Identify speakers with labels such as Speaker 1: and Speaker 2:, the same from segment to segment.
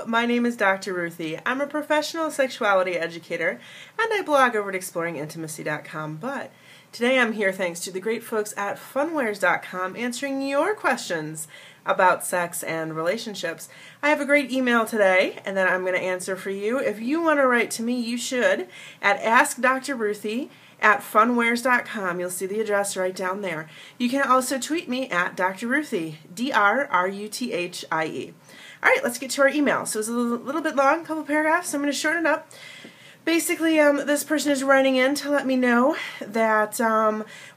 Speaker 1: my name is Dr. Ruthie. I'm a professional sexuality educator and I blog over at exploringintimacy.com, but today I'm here thanks to the great folks at funwares.com answering your questions about sex and relationships. I have a great email today and that I'm going to answer for you. If you want to write to me, you should at askdrruthie@funwares.com. You'll see the address right down there. You can also tweet me at Dr. Ruthie, DrRuthie. All right, let's get to our email. So it's a little bit long, a couple paragraphs, so I'm going to shorten it up. Basically, this person is writing in to let me know that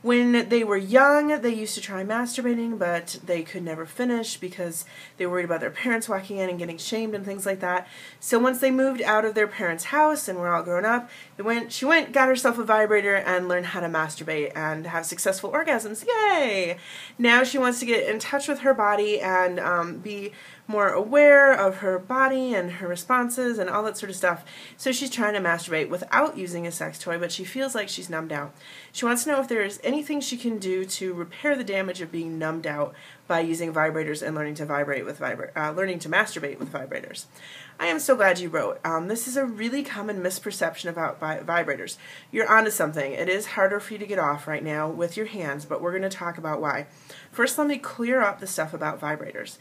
Speaker 1: when they were young, they used to try masturbating, but they could never finish because they were worried about their parents walking in and getting shamed and things like that. So once they moved out of their parents' house and were all grown up, she went, got herself a vibrator, and learned how to masturbate and have successful orgasms. Yay! Now she wants to get in touch with her body and be more aware of her body and her responses and all that sort of stuff. So she's trying to masturbate without using a sex toy, but she feels like she's numbed out. She wants to know if there's anything she can do to repair the damage of being numbed out by using vibrators and learning to masturbate with vibrators. I am so glad you wrote. This is a really common misperception about vibrators. You're onto something. It is harder for you to get off right now with your hands, but we're going to talk about why. First, let me clear up the stuff about vibrators.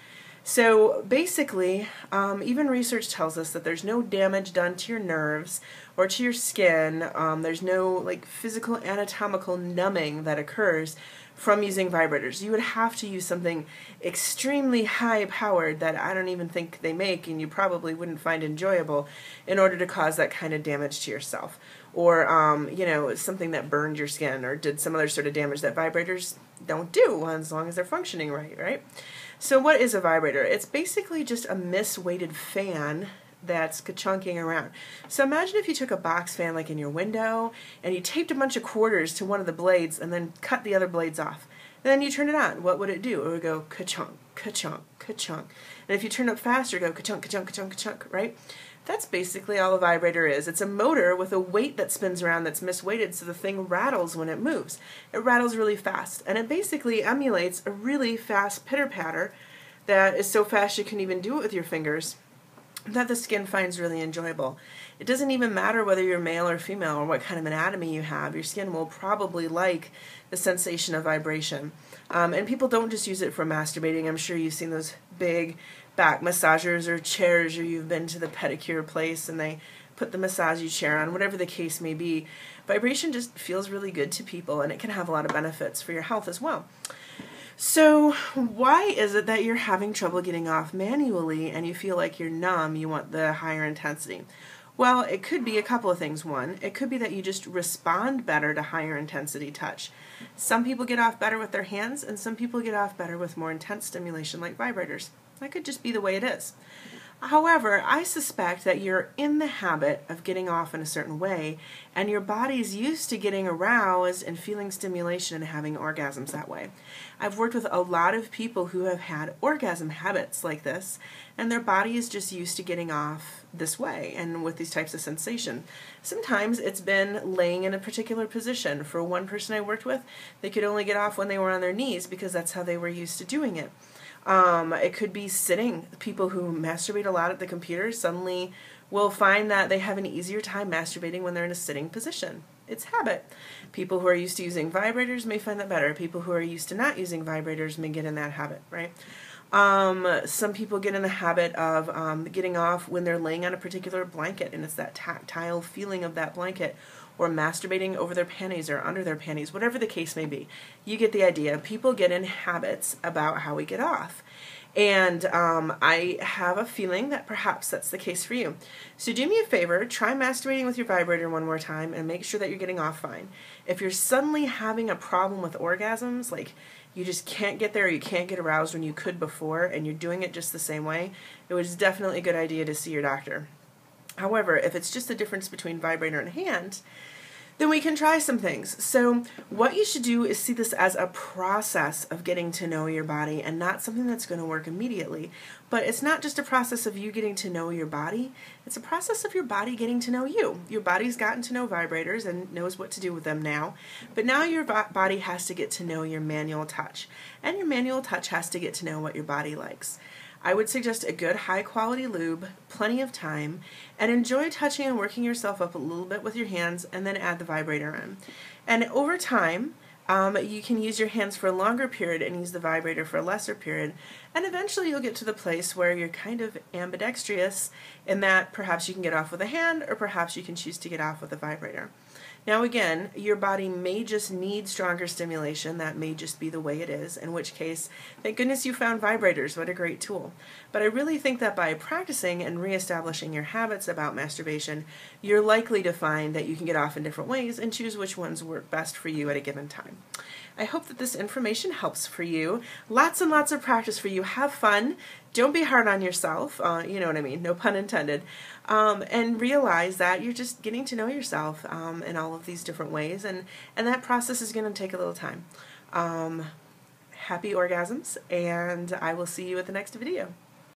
Speaker 1: So basically, even research tells us that there's no damage done to your nerves or to your skin. There's no physical anatomical numbing that occurs from using vibrators. You would have to use something extremely high powered that I don't even think they make and you probably wouldn't find enjoyable in order to cause that kind of damage to yourself. Or, something that burned your skin or did some other sort of damage that vibrators don't do as long as they're functioning right? So what is a vibrator? It's basically just a misweighted fan that's ka-chunking around. So imagine if you took a box fan like in your window and you taped a bunch of quarters to one of the blades and then cut the other blades off. And then you turn it on. What would it do? It would go ka-chunk, ka-chunk, ka-chunk. And if you turn it up faster, it would go ka-chunk, ka-chunk, ka-chunk, ka-chunk, right? That's basically all a vibrator is. It's a motor with a weight that spins around that's misweighted so the thing rattles when it moves. It rattles really fast, and it basically emulates a really fast pitter-patter that is so fast you can even do it with your fingers that the skin finds really enjoyable. It doesn't even matter whether you're male or female or what kind of anatomy you have. Your skin will probably like the sensation of vibration. And people don't just use it for masturbating. I'm sure you've seen those big back massagers or chairs, or you've been to the pedicure place and they put the massage chair on, whatever the case may be. Vibration just feels really good to people and it can have a lot of benefits for your health as well. So why is it that you're having trouble getting off manually and you feel like you're numb, you want the higher intensity? Well, it could be a couple of things. One, it could be that you just respond better to higher intensity touch. Some people get off better with their hands and some people get off better with more intense stimulation like vibrators. That could just be the way it is. However, I suspect that you're in the habit of getting off in a certain way and your body's used to getting aroused and feeling stimulation and having orgasms that way. I've worked with a lot of people who have had orgasm habits like this and their body is just used to getting off this way and with these types of sensation. Sometimes it's been laying in a particular position. For one person I worked with, they could only get off when they were on their knees because that's how they were used to doing it. It could be sitting. People who masturbate a lot at the computer suddenly will find that they have an easier time masturbating when they're in a sitting position. It's habit. People who are used to using vibrators may find that better. People who are used to not using vibrators may get in that habit, right? Some people get in the habit of getting off when they're laying on a particular blanket and it's that tactile feeling of that blanket, or masturbating over their panties or under their panties, whatever the case may be. You get the idea. People get in habits about how we get off. And I have a feeling that perhaps that's the case for you. So do me a favor, try masturbating with your vibrator one more time and make sure that you're getting off fine. If you're suddenly having a problem with orgasms, like you just can't get there or you can't get aroused when you could before and you're doing it just the same way, it was definitely a good idea to see your doctor. However, if it's just the difference between vibrator and hand, then we can try some things. So what you should do is see this as a process of getting to know your body and not something that's going to work immediately. But it's not just a process of you getting to know your body, it's a process of your body getting to know you. Your body's gotten to know vibrators and knows what to do with them now, but now your body has to get to know your manual touch. And your manual touch has to get to know what your body likes. I would suggest a good high quality lube, plenty of time, and enjoy touching and working yourself up a little bit with your hands, and then add the vibrator in. And over time, you can use your hands for a longer period and use the vibrator for a lesser period, and eventually you'll get to the place where you're kind of ambidextrous in that perhaps you can get off with a hand, or perhaps you can choose to get off with a vibrator. Now again, your body may just need stronger stimulation. That may just be the way it is, in which case, thank goodness you found vibrators. What a great tool. But I really think that by practicing and reestablishing your habits about masturbation, you're likely to find that you can get off in different ways and choose which ones work best for you at a given time. I hope that this information helps for you. Lots and lots of practice for you. Have fun. Don't be hard on yourself. You know what I mean. No pun intended. And realize that you're just getting to know yourself in all of these different ways, and that process is going to take a little time. Happy orgasms, and I will see you at the next video.